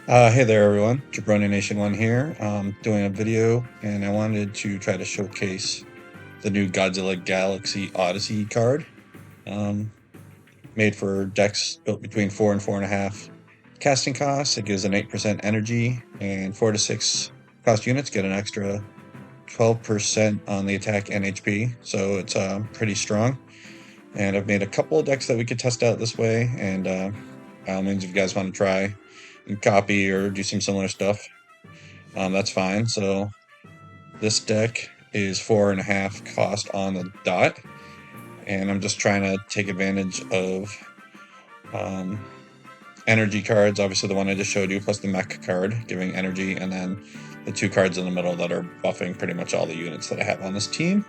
Hey there, everyone. Jabroni Nation One here. Doing a video, and I wanted to try to showcase the new Godzilla Galaxy Odyssey card. Um, Made for decks built between 4 and 4.5 casting costs. It gives an 8% energy, and 4 to 6 cost units get an extra 12% on the attack and HP. So it's pretty strong. And I've made a couple of decks that we could test out this way. And by all means, if you guys want to try and copy or do some similar stuff, that's fine. So this deck is 4.5 cost on the dot, and I'm just trying to take advantage of um, energy cards. Obviously, the one I just showed you, plus the mech card giving energy, and then the two cards in the middle that are buffing pretty much all the units that I have on this team.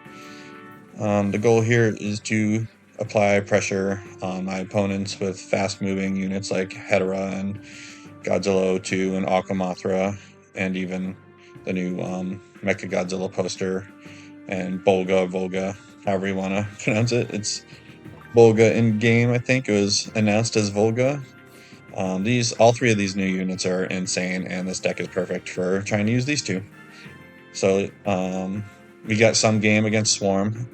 The goal here is to apply pressure on my opponents with fast-moving units like Hedorah and Godzilla 2 and Aquamothra, and even the new Mecha Godzilla poster and Volga, however you want to pronounce it. It's Volga in game, I think. It was announced as Volga. All three of these new units are insane, and this deck is perfect for trying to use these two. So we got some game against Swarm,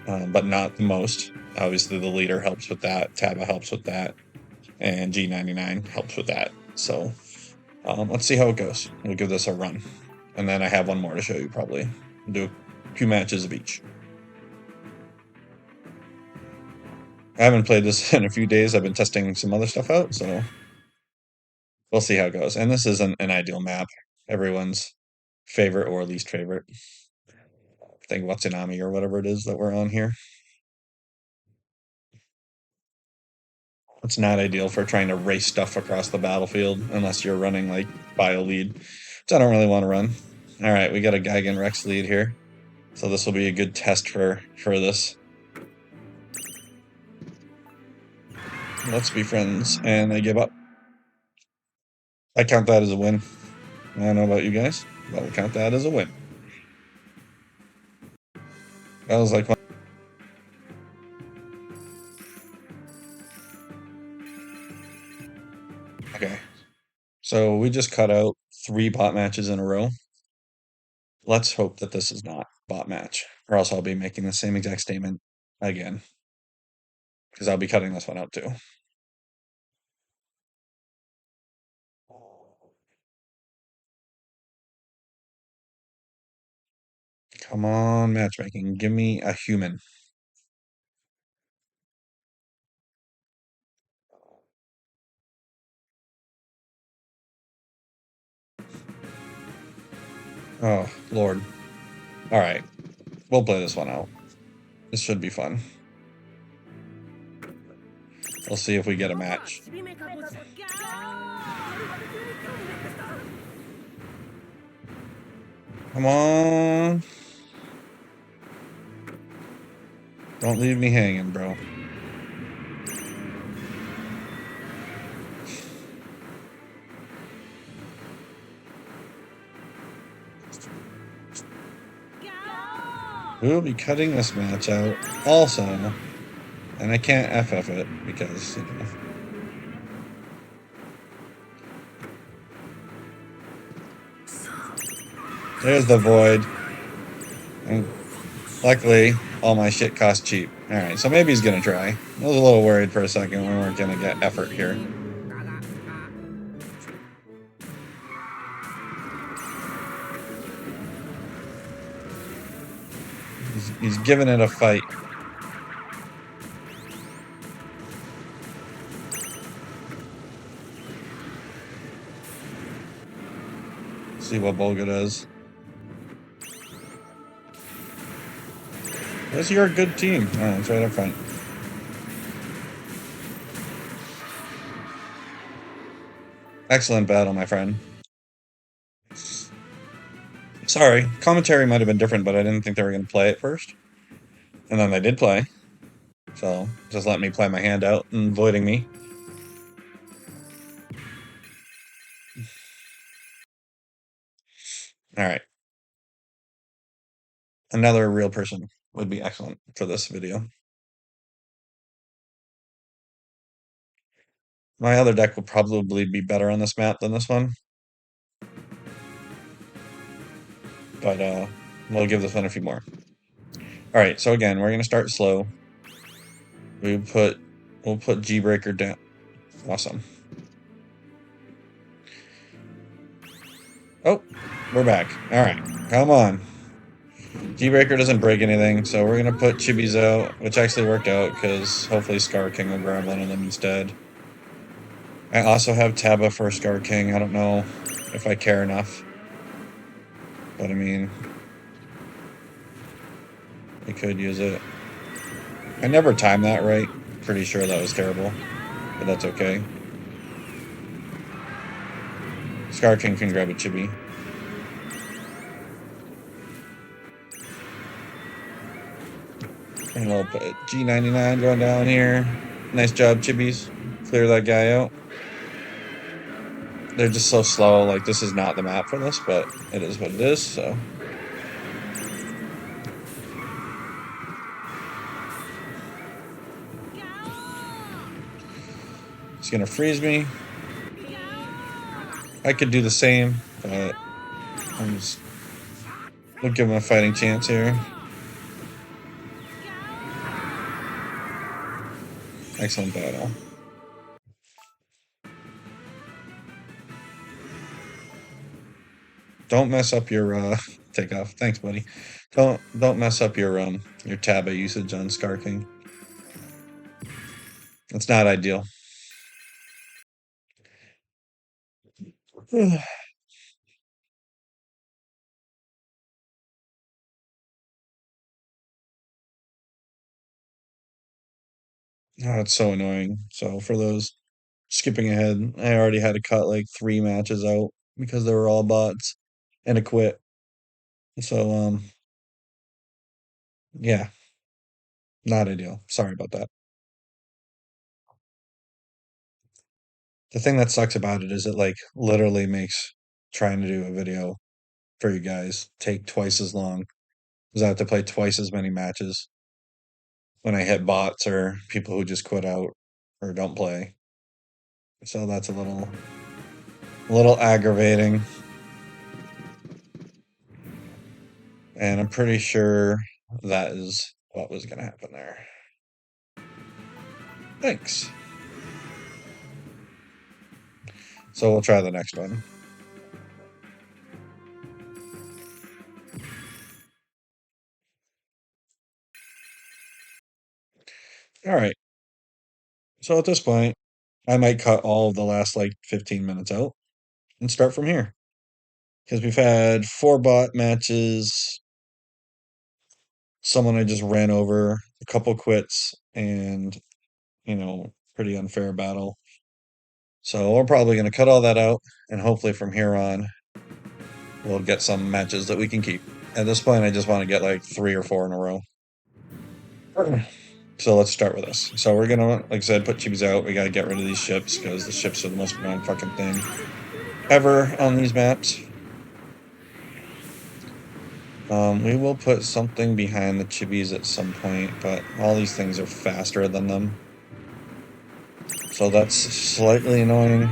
but not the most. Obviously, the leader helps with that. Taba helps with that, and G99 helps with that. So let's see how it goes. We'll give this a run, and then I have one more to show you probably. We'll do a few matches of each. I haven't played this in a few days. I've been testing some other stuff out, so we'll see how it goes. And this isn't an ideal map. Everyone's favorite or least favorite. I think Watsunami or whatever it is that we're on here. It's not ideal for trying to race stuff across the battlefield unless you're running like bio lead, which I don't really want to run. All right, we got a Gigan Rex lead here, so this will be a good test for this. Let's be friends, and they give up. I count that as a win. I don't know about you guys, but I count that as a win. That was like okay. So we just cut out 3 bot matches in a row. Let's hope that this is not bot match, or else I'll be making the same exact statement again, because I'll be cutting this one out too. Come on, matchmaking. Give me a human. Oh, Lord. All right. We'll play this one out. This should be fun. We'll see if we get a match. Come on. Don't leave me hanging, bro. We'll be cutting this match out also. And I can't FF it because, There's the void. And luckily, all my shit costs cheap. Alright, so maybe he's gonna try. I was a little worried for a second we weren't gonna get effort here. He's giving it a fight. See what Volga does. This you're a good team. Oh, it's right up front. Excellent battle, my friend. Sorry, commentary might have been different, but I didn't think they were going to play at first. And then they did play. So, just let me play my hand out and avoiding me. Alright. Another real person would be excellent for this video. My other deck will probably be better on this map than this one, but we'll give this one a few more. All right, so again, we're gonna start slow. We'll put G Breaker down. Awesome. Oh, we're back. All right, come on. G Breaker doesn't break anything, so we're gonna put Chibis out, which actually worked out because hopefully Scar King will grab one of them instead. I also have Taba for Scar King. I don't know if I care enough, but I mean, we could use it. I never timed that right. Pretty sure that was terrible, but that's okay. Scar King can grab a Chibi. And we'll put G99 going down here. Nice job, Chibis. Clear that guy out. They're just so slow. Like, this is not the map for this, but it is what it is, so. He's gonna freeze me. I could do the same, but we'll give him a fighting chance here. Excellent battle. Don't mess up your takeoff. Thanks, buddy. Don't mess up your Taba usage on Scar King. It's not ideal. Oh, it's so annoying. So for those skipping ahead, I already had to cut like 3 matches out because they were all bots and a quit. So yeah, not ideal. Sorry about that. The thing that sucks about it is it like literally makes trying to do a video for you guys take twice as long because I have to play twice as many matches when I hit bots or people who just quit out or don't play. So that's a little aggravating. And I'm pretty sure that is what was gonna happen there. Thanks. So we'll try the next one. All right. So at this point, I might cut all of the last like 15 minutes out and start from here. Because we've had 4 bot matches, someone I just ran over, a couple quits, and pretty unfair battle. So we're probably going to cut all that out, and hopefully from here on, we'll get some matches that we can keep. At this point, I just want to get like 3 or 4 in a row. So let's start with this. So we're gonna, like I said, put Chibis out. We gotta get rid of these ships because the ships are the most annoying fucking thing ever on these maps. We will put something behind the Chibis at some point, but all these things are faster than them. So that's slightly annoying.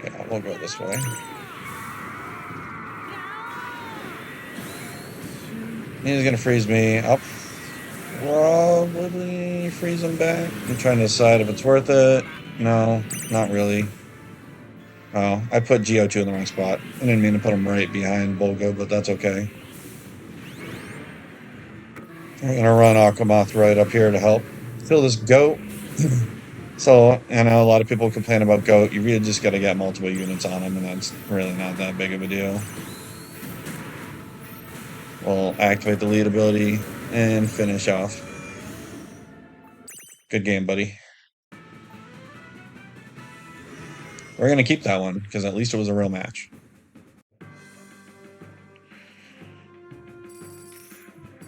Yeah, we'll go this way. He's gonna freeze me. I'll probably freeze him back. I'm trying to decide if it's worth it. No, not really. Oh, I put GO2 in the wrong spot. I didn't mean to put him right behind Volga, but that's okay. I'm gonna run Aquamoth right up here to help kill this goat. So, I know a lot of people complain about goat. You really just gotta get multiple units on him, and that's really not that big of a deal. We'll activate the lead ability and finish off. Good game, buddy. We're gonna keep that one, because at least it was a real match.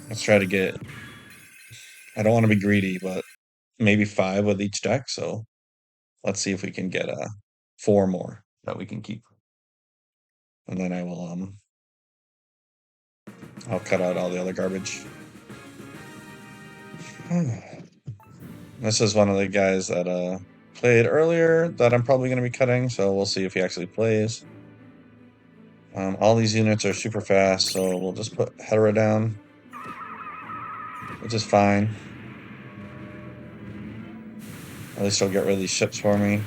Let's try to get... I don't want to be greedy, but maybe 5 with each deck, so let's see if we can get 4 more that we can keep. And then I'll cut out all the other garbage. This is one of the guys that played earlier that I'm probably going to be cutting, so we'll see if he actually plays. All these units are super fast, so we'll just put Hedera down, which is fine. At least he'll get rid of these ships for me.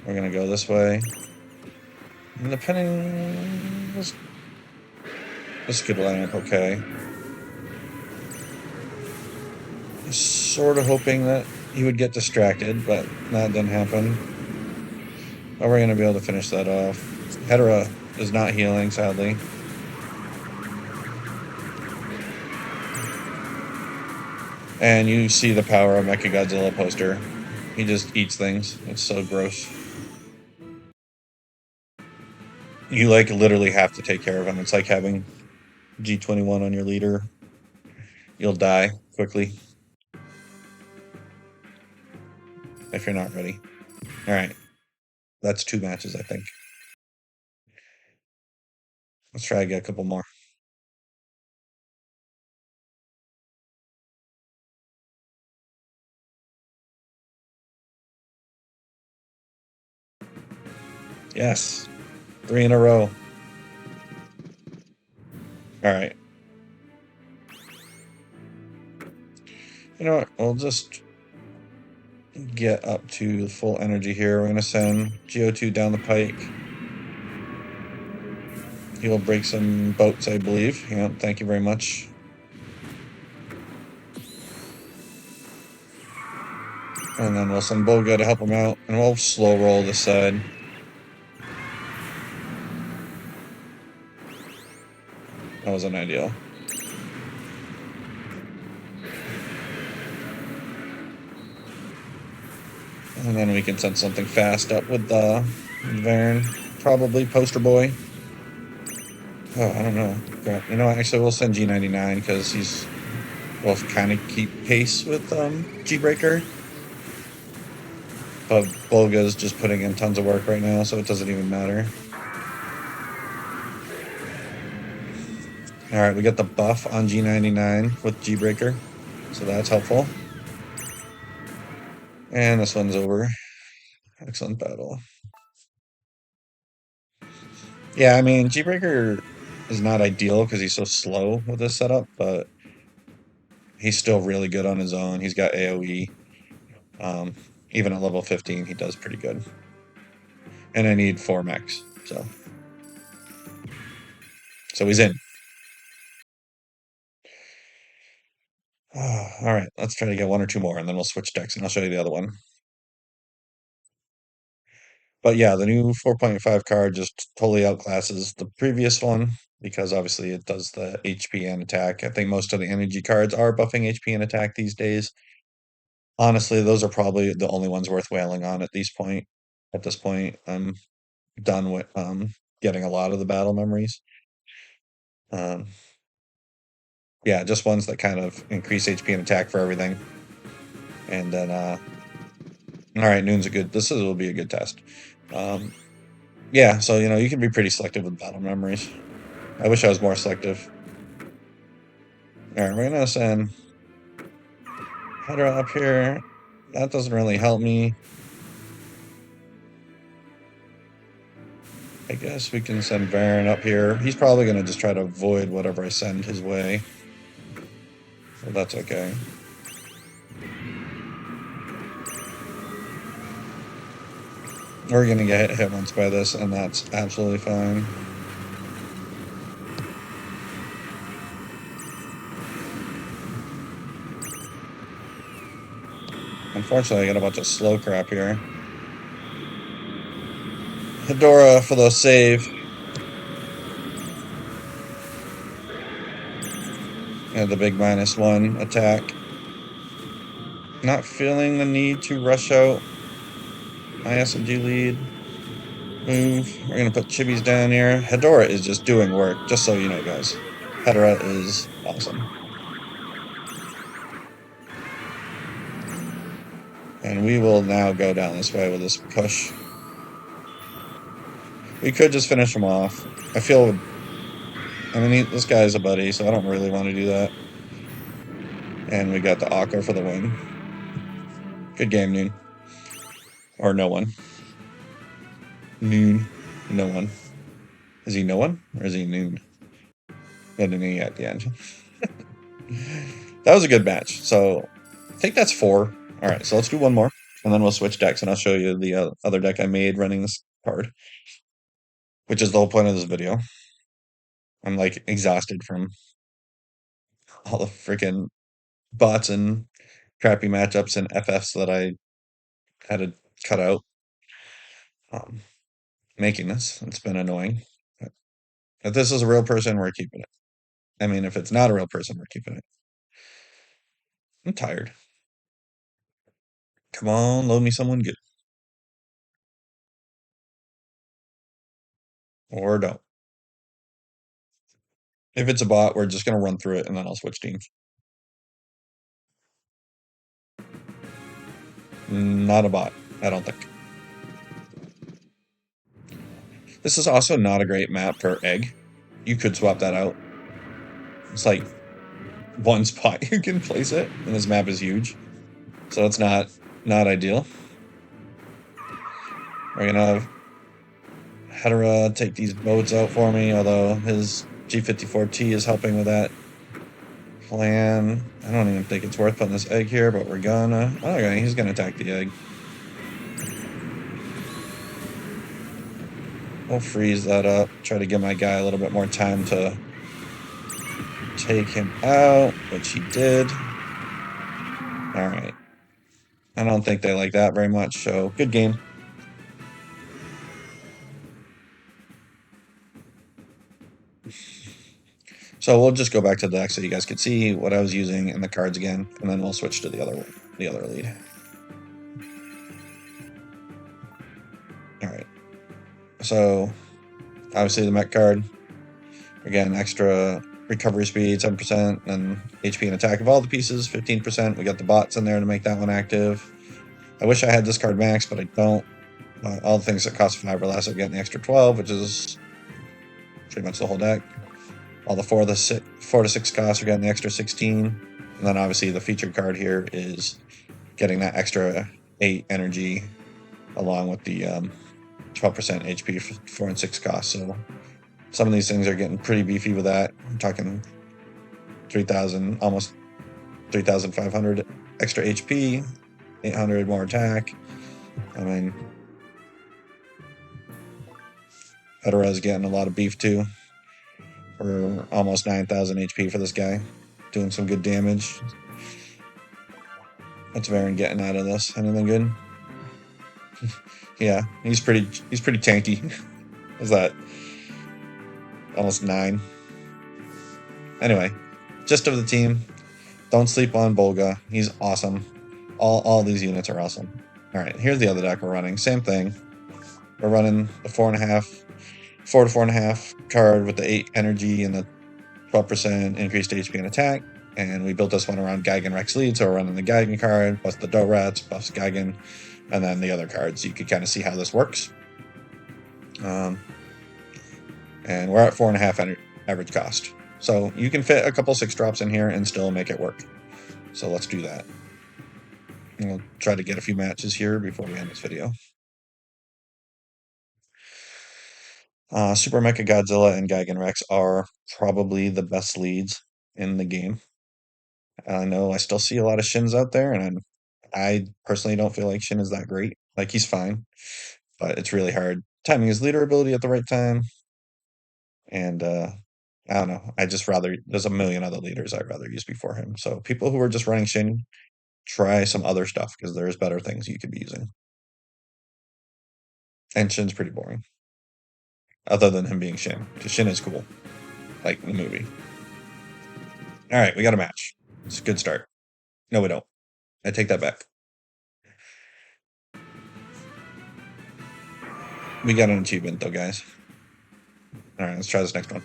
We're going to go this way. And depending... This could line up okay. Sort of hoping that he would get distracted, but that didn't happen. But we're going to be able to finish that off. Hedera is not healing, sadly. And you see the power of Godzilla poster. He just eats things. It's so gross. You like literally have to take care of him. It's like having G21 on your leader. You'll die quickly if you're not ready. All right. That's 2 matches, I think. Let's try to get a couple more. Yes. 3 in a row. All right. You know what? We'll just get up to full energy here. We're going to send GO2 down the pike. He will break some boats, I believe. Yeah, thank you very much. And then we'll send Boga to help him out. And we'll slow roll this side. That wasn't ideal. And then we can send something fast up with Varen. Probably Poster Boy. Oh, I don't know. You know, actually, we'll send G99 because will kind of keep pace with G-Breaker. But Bolga's just putting in tons of work right now, so it doesn't even matter. Alright, we got the buff on G99 with G-Breaker, so that's helpful. And this one's over. Excellent battle. Yeah, I mean, G-Breaker is not ideal because he's so slow with this setup, but he's still really good on his own. He's got AoE. Even at level 15, he does pretty good. And I need 4 mechs, so he's in. All right, let's try to get 1 or 2 more, and then we'll switch decks, and I'll show you the other one. But yeah, the new 4.5 card just totally outclasses the previous one because obviously it does the HP and attack. I think most of the energy cards are buffing HP and attack these days. Honestly, those are probably the only ones worth wailing on at this point. At this point, I'm done with getting a lot of the battle memories. Um, yeah, just ones that kind of increase HP and attack for everything. And then, all right, Noon's a good. Will be a good test. Yeah, so you can be pretty selective with battle memories. I wish I was more selective. All right, we're gonna send Hedera up here. That doesn't really help me. I guess we can send Varen up here. He's probably gonna just try to avoid whatever I send his way. So that's okay. We're gonna get hit once by this, and that's absolutely fine. Unfortunately, I got a bunch of slow crap here. Hedora for the save. And the big -1 attack. Not feeling the need to rush out my SMG lead. Move. We're going to put Chibis down here. Hedora is just doing work, just so you know, guys. Hedora is awesome. And we will now go down this way with this push. We could just finish him off. I mean, this guy's a buddy, so I don't really want to do that. And we got the Aqua for the win. Good game, Noon. Or no one. Noon. No one. Is he no one? Or is he Noon? Got an E at the end. That was a good match. So I think that's 4. All right, so let's do one more. And then we'll switch decks, and I'll show you the other deck I made running this card, which is the whole point of this video. I'm like exhausted from all the freaking bots and crappy matchups and FFs that I had to cut out um, making this. It's been annoying. If this is a real person, we're keeping it. I mean, if it's not a real person, we're keeping it. I'm tired. Come on, load me someone good. Or don't. If it's a bot, we're just going to run through it and then I'll switch teams. Not a bot, I don't think. This is also not a great map for egg. You could swap that out. It's like one spot you can place it, and this map is huge. So it's not ideal. We're gonna have Hedera take these boats out for me, although his G54T is helping with that plan. I don't even think it's worth putting this egg here, but we're gonna. Okay, he's gonna attack the egg. We'll freeze that up. Try to give my guy a little bit more time to take him out, which he did. Alright. I don't think they like that very much, so good game. So we'll just go back to the deck so you guys can see what I was using and the cards again, and then we'll switch to the other lead. Alright. So obviously the mech card. Again, extra recovery speed, 7%, and HP and attack of all the pieces, 15%. We got the bots in there to make that one active. I wish I had this card max, but I don't. All the things that cost 5 or less, I'm getting the extra 12, which is pretty much the whole deck. All the 4 to 6 costs are getting the extra 16. And then obviously the featured card here is getting that extra 8 energy along with the 12% HP for 4 and 6 costs. So some of these things are getting pretty beefy with that. I'm talking 3,000, almost 3,500 extra HP, 800 more attack. I mean, Hedera's getting a lot of beef too. For almost 9,000 HP for this guy, doing some good damage. What's Varen getting out of this? Anything good? Yeah, he's pretty tanky. Is that almost 9? Anyway, gist of the team: don't sleep on Bolga. He's awesome. All these units are awesome. All right, here's the other deck we're running. Same thing. We're running the 4.5, 4 to 4.5 card with the 8 energy and the 12% increased HP and attack. And we built this one around Geigen Rex lead, so we're running the Geigen card, plus the Dorats, plus Geigen, and then the other cards. You could kind of see how this works. And we're at 4.5 average cost. So you can fit a couple 6-drops in here and still make it work. So let's do that. And we'll try to get a few matches here before we end this video. Super Mecha Godzilla and Geigen Rex are probably the best leads in the game. I know I still see a lot of Shins out there, and I personally don't feel like Shin is that great. Like, he's fine, but it's really hard timing his leader ability at the right time. And I don't know. I just rather there's a million other leaders I'd rather use before him. So people who are just running Shin, try some other stuff because there's better things you could be using. And Shin's pretty boring, other than him being Shin, because Shin is cool, like the movie. All right, we got a match. It's a good start. No, we don't. I take that back. We got an achievement though, guys. All right, let's try this next one.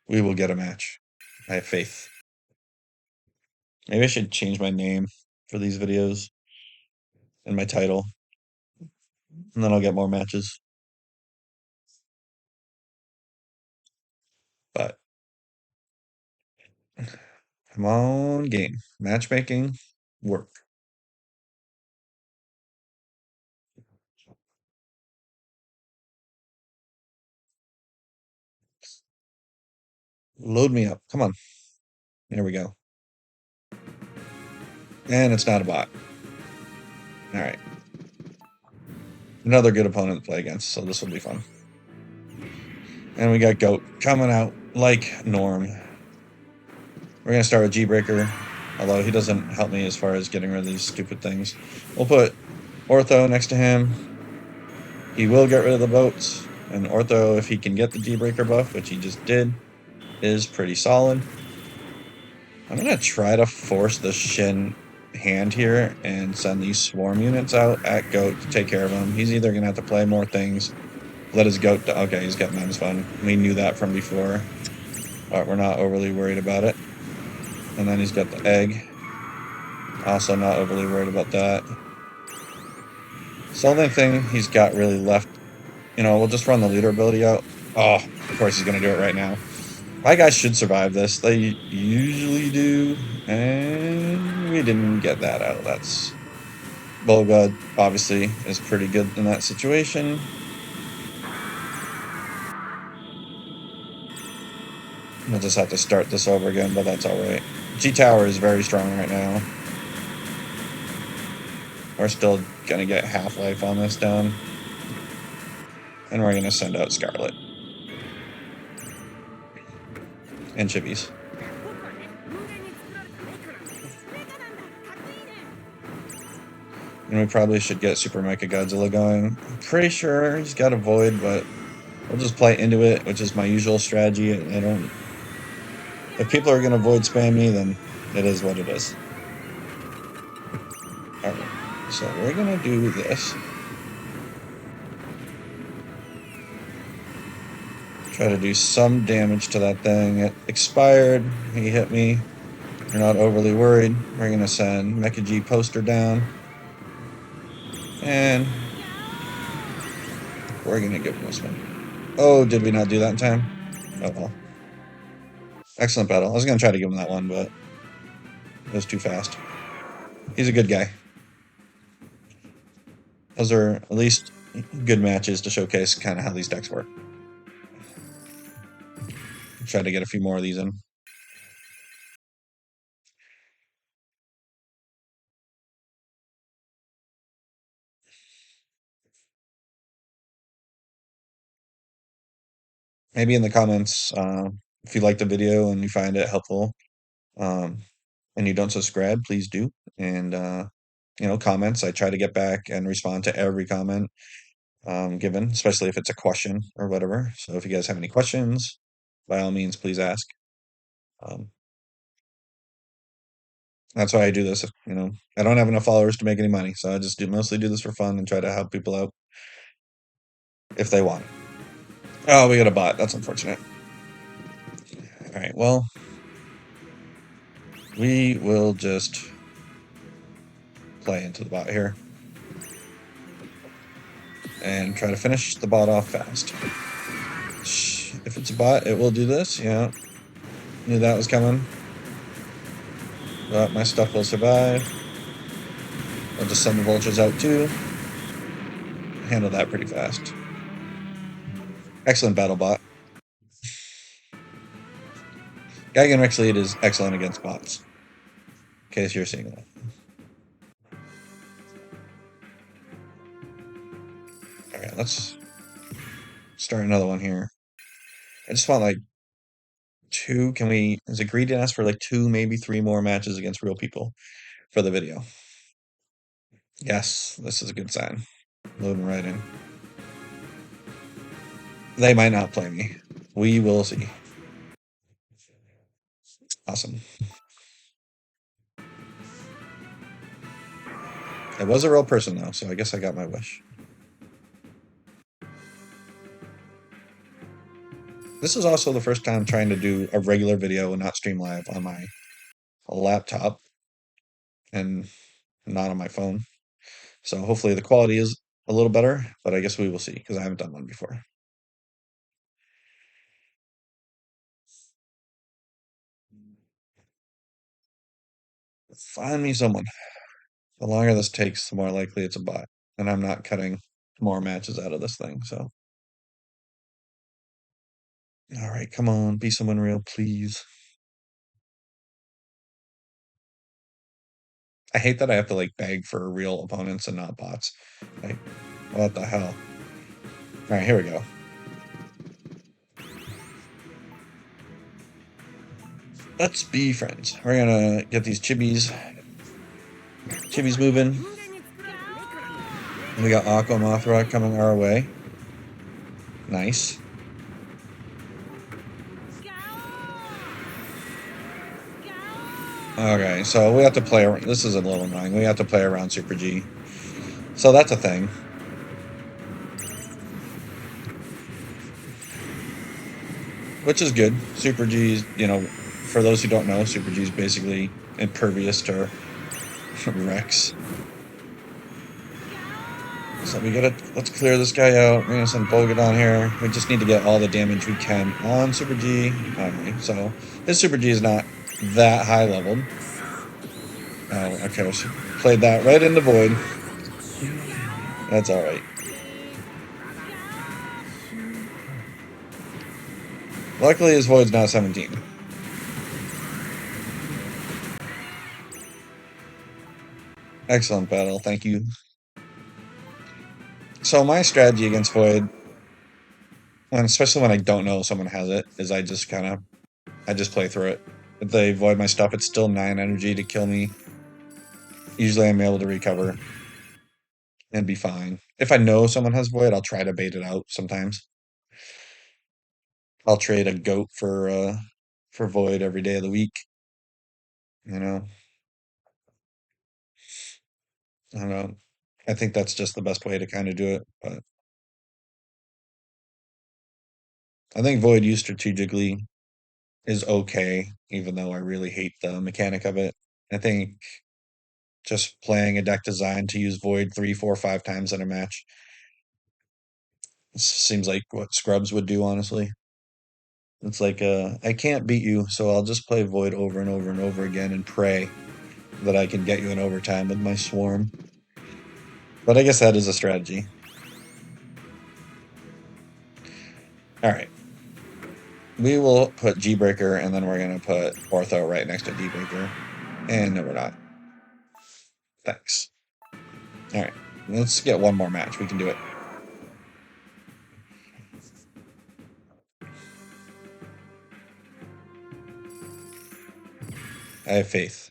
We will get a match. I have faith. Maybe I should change my name for these videos and my title, and then I'll get more matches. But Come on, game. Matchmaking, work. Load me up. Come on. There we go. And it's not a bot. All right. Another good opponent to play against, so this will be fun. And we got Goat coming out like Norm. We're going to start with G-Breaker, although he doesn't help me as far as getting rid of these stupid things. We'll put Ortho next to him. He will get rid of the boats, and Ortho, if he can get the G-Breaker buff, which he just did, is pretty solid. I'm going to try to force the Shin hand here and send these swarm units out at Goat to take care of him. He's either going to have to play more things, let his Goat... Okay, he's got -1. We knew that from before, but we're not overly worried about it. And then he's got the egg. Also not overly worried about that. So the only thing he's got really left, we'll just run the leader ability out. Oh, of course he's going to do it right now. My guys should survive this. They usually do. And we didn't get that out. That's... Volga, obviously, is pretty good in that situation. We'll just have to start this over again, but that's alright. G-Tower is very strong right now. We're still going to get half-life on this down. And we're going to send out Scarlet. And Chibis. And we probably should get Super Mecha Godzilla going. I'm pretty sure he's got a Void, but we'll just play into it, which is my usual strategy. If people are going to Void spam me, then it is what it is. Alright, so we're going to do this. Try to do some damage to that thing. It expired. He hit me. We're not overly worried. We're going to send Mecha G poster down. And we're going to give him this one. Oh, did we not do that in time? Oh well. Excellent battle. I was going to try to give him that one, but it was too fast. He's a good guy. Those are at least good matches to showcase kind of how these decks work. Try to get a few more of these in. Maybe in the comments, if you like the video and you find it helpful, and you don't subscribe, please do. And comments, I try to get back and respond to every comment given, especially if it's a question or whatever. So if you guys have any questions, by all means, please ask. That's why I do this. I don't have enough followers to make any money, so I just mostly do this for fun and try to help people out if they want. Oh, we got a bot. That's unfortunate. All right, well, we will just play into the bot here and try to finish the bot off fast. If it's a bot, it will do this. Yeah, knew that was coming. But my stuff will survive. I'll just send the vultures out too. Handle that pretty fast. Excellent battle bot. Geigen Rex Lead is excellent against bots. In case you're seeing that. Alright, let's start another one here. I just want like 2. Is it greedy to ask for like 2, maybe 3 more matches against real people for the video? Yes, this is a good sign. Loading right in. They might not play me. We will see. Awesome. It was a real person though, so I guess I got my wish. This is also the first time trying to do a regular video and not stream live on my laptop and not on my phone. So hopefully the quality is a little better, but I guess we will see because I haven't done one before. Find me someone. The longer this takes, the more likely it's a bot. And I'm not cutting more matches out of this thing, so. Alright, come on, be someone real, please. I hate that I have to like beg for real opponents and not bots. Like, what the hell? Alright, here we go. Let's be friends. We're gonna get these chibis moving. We got Aqua Mothra coming our way. Nice. Okay, so we have to play around. This is a little annoying. We have to play around Super G. So that's a thing. Which is good. Super G's, you know, for those who don't know, Super G is basically impervious to Rex. So we gotta, let's clear this guy out. We're gonna send Bogut on here. We just need to get all the damage we can on Super G. Alright, so his Super G is not that high leveled. Oh, okay, so played that right into Void. That's alright. Luckily his Void's not 17. Excellent battle, thank you. So my strategy against Void, especially when I don't know someone has it, is I just play through it. If they void my stuff, it's still 9 energy to kill me. Usually I'm able to recover and be fine. If I know someone has void, I'll try to bait it out sometimes. I'll trade a goat for void every day of the week. You know, I don't know. I think that's just the best way to kind of do it. But I think void used strategically is okay, even though I really hate the mechanic of it. I think just playing a deck designed to use void 3, 4, 5 times in a match seems like what scrubs would do, honestly. It's like, I can't beat you, so I'll just play void over and over and over again and pray that I can get you in overtime with my swarm. But I guess that is a strategy. Alright. We will put G-Breaker, and then we're going to put Ortho right next to D-Breaker. And no, we're not. Thanks. Alright. Let's get one more match. We can do it. I have faith.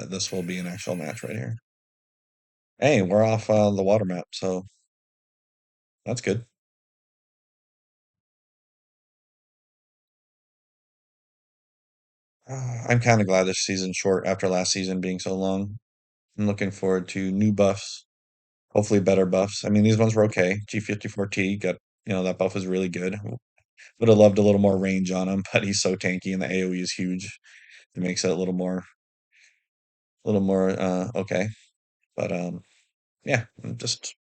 This will be an actual match right here. Hey, we're off the water map, so that's good. I'm kind of glad this season's short after last season being so long. I'm looking forward to new buffs, hopefully better buffs. I mean, these ones were okay. G54T got, that buff is really good. Would have loved a little more range on him, but he's so tanky and the AoE is huge. It makes it a little more okay. But yeah, just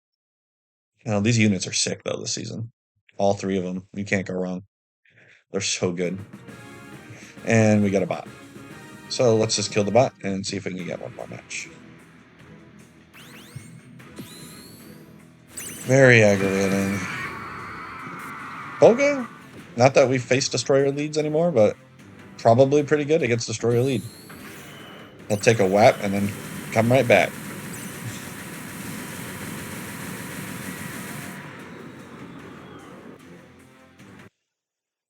these units are sick though this season. All 3 of them, you can't go wrong. They're so good. And we got a bot. So let's just kill the bot and see if we can get one more match. Very aggravating. Bogo? Not that we face destroyer leads anymore, but probably pretty good against destroyer lead. He'll take a whap and then come right back.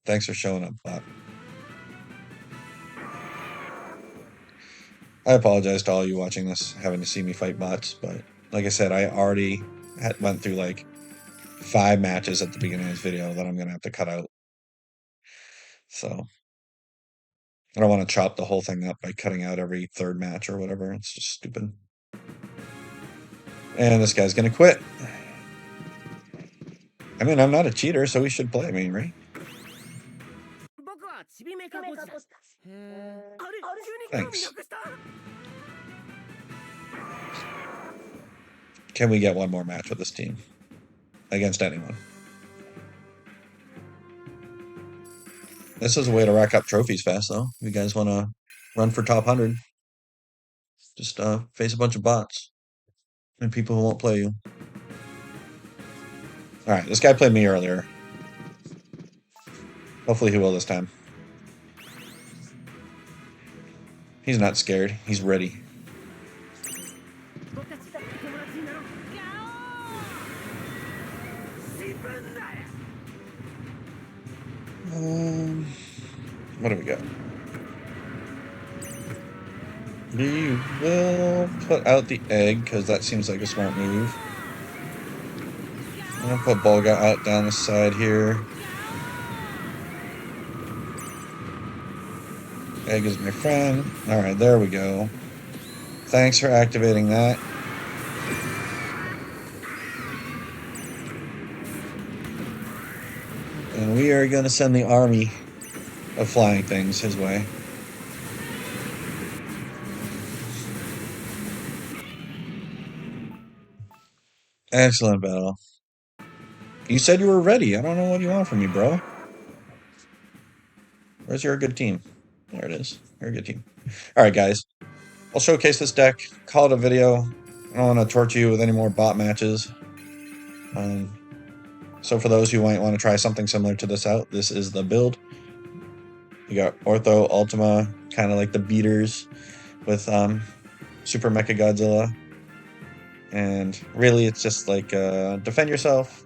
Thanks for showing up, bot. I apologize to all you watching this, having to see me fight bots, but like I said, I already went through like 5 matches at the beginning of this video that I'm going to have to cut out. So I don't want to chop the whole thing up by cutting out every 3rd match or whatever. It's just stupid. And this guy's going to quit. I mean, I'm not a cheater, so he should play me, right? Thanks. Can we get one more match with this team? Against anyone. This is a way to rack up trophies fast, though. You guys want to run for top 100? Just face a bunch of bots and people who won't play you. Alright, this guy played me earlier. Hopefully he will this time. He's not scared. He's ready. What do we got? We will put out the egg, because that seems like a smart move. I'm going to put Bolga out down the side here. Egg is my friend. Alright, there we go. Thanks for activating that. And we are going to send the army of flying things his way. Excellent battle. You said you were ready. I don't know what you want from me, bro. Where's your good team? There it is. You're a good team. Alright, guys. I'll showcase this deck. Call it a video. I don't want to torture you with any more bot matches. So for those who might want to try something similar to this out, this is the build. You got Ortho, Ultima, kind of like the beaters with Super Mecha Godzilla. And really it's just like defend yourself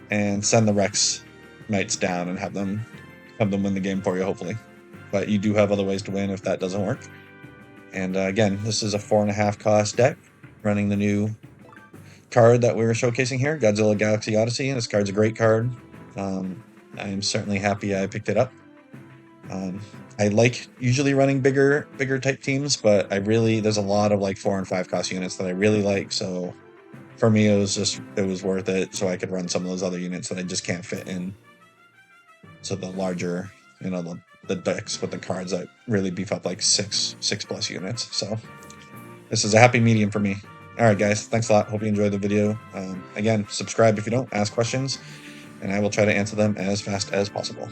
and send the Rex Knights down and have them win the game for you, hopefully. But you do have other ways to win if that doesn't work. And again, this is a 4.5 cost deck running the new card that we were showcasing here, Godzilla Galaxy Odyssey, and this card's a great card. I am certainly happy I picked it up. I like usually running bigger type teams, but there's a lot of like 4 and 5 cost units that I really like, so for me it was worth it, so I could run some of those other units that I just can't fit in. So the larger, the decks with the cards that really beef up like 6 plus units. So this is a happy medium for me. Alright guys, thanks a lot. Hope you enjoyed the video. Again, subscribe if you don't, ask questions, and I will try to answer them as fast as possible.